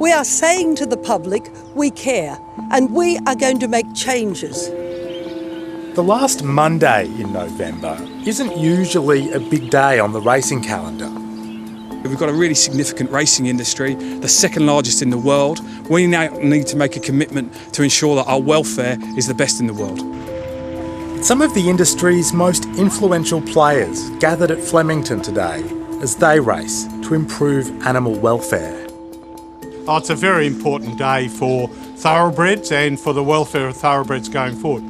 We are saying to the public, we care, and we are going to make changes. The last Monday in November isn't usually a big day on the racing calendar. We've got a really significant racing industry, the second largest in the world. We now need to make a commitment to ensure that our welfare is the best in the world. Some of the industry's most influential players gathered at Flemington today as they race to improve animal welfare. Oh, it's a very important day for thoroughbreds and for the welfare of thoroughbreds going forward.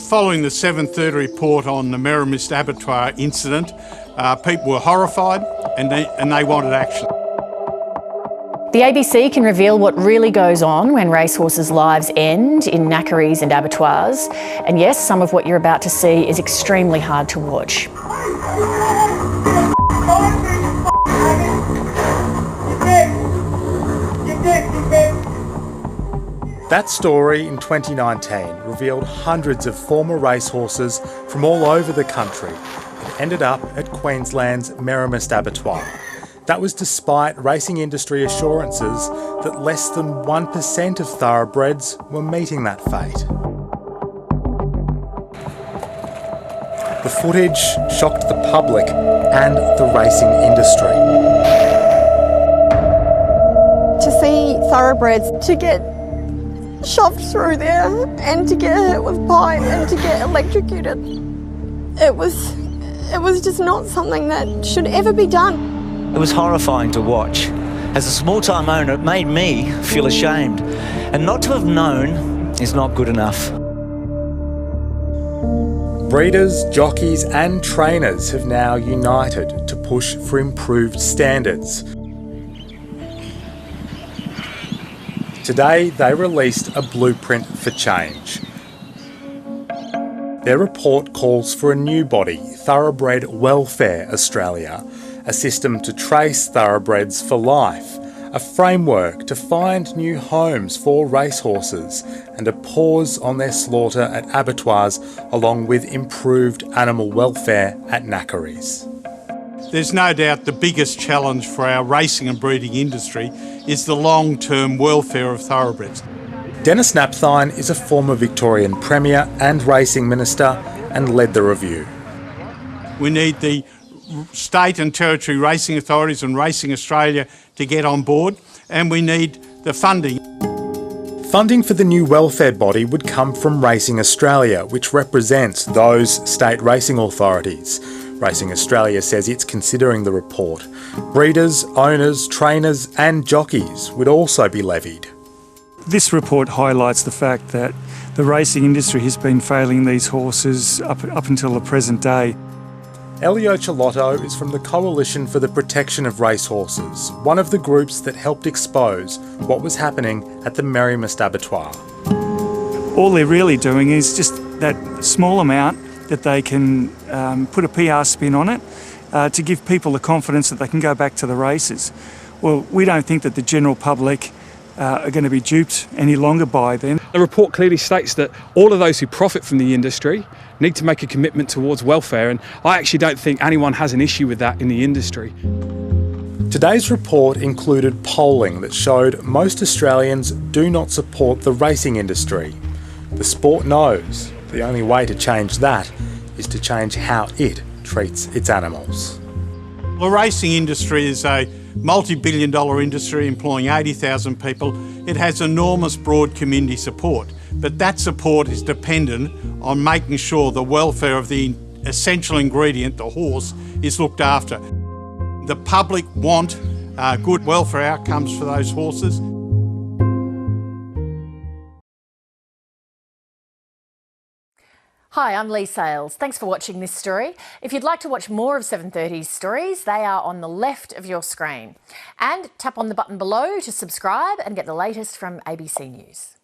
Following the 7:30 report on the Merrimist abattoir incident, people were horrified and they wanted action. The ABC can reveal what really goes on when racehorses' lives end in knackeries and abattoirs. And yes, some of what you're about to see is extremely hard to watch. That story in 2019 revealed hundreds of former racehorses from all over the country that ended up at Queensland's Merrimist abattoir. That was despite racing industry assurances that less than 1% of thoroughbreds were meeting that fate. The footage shocked the public and the racing industry. To see thoroughbreds to get shoved through there and to get hit with pipe and to get electrocuted, it was just not something that should ever be done. It was horrifying to watch. As a small-time owner, it made me feel ashamed. And not to have known is not good enough. Breeders, jockeys and trainers have now united to push for improved standards. Today, they released a blueprint for change. Their report calls for a new body, Thoroughbred Welfare Australia, a system to trace thoroughbreds for life, a framework to find new homes for racehorses, and a pause on their slaughter at abattoirs, along with improved animal welfare at knackeries. There's no doubt the biggest challenge for our racing and breeding industry is the long-term welfare of thoroughbreds. Dennis Napthine is a former Victorian Premier and Racing Minister and led the review. We need the state and territory racing authorities and Racing Australia to get on board, and we need the funding. Funding for the new welfare body would come from Racing Australia, which represents those state racing authorities. Racing Australia says it's considering the report. Breeders, owners, trainers and jockeys would also be levied. This report highlights the fact that the racing industry has been failing these horses up until the present day. Elio Chalotto is from the Coalition for the Protection of Racehorses, one of the groups that helped expose what was happening at the Merrimist abattoir. All they're really doing is just that small amount that they can put a PR spin on it to give people the confidence that they can go back to the races. Well, we don't think that the general public are going to be duped any longer by them. The report clearly states that all of those who profit from the industry need to make a commitment towards welfare, and I actually don't think anyone has an issue with that in the industry. Today's report included polling that showed most Australians do not support the racing industry. The sport knows the only way to change that is to change how it treats its animals. The racing industry is a multi-billion-dollar industry employing 80,000 people. It has enormous broad community support, but that support is dependent on making sure the welfare of the essential ingredient, the horse, is looked after. The public want good welfare outcomes for those horses. Hi, I'm Lee Sales. Thanks for watching this story. If you'd like to watch more of 7:30's stories, they are on the left of your screen. And tap on the button below to subscribe and get the latest from ABC News.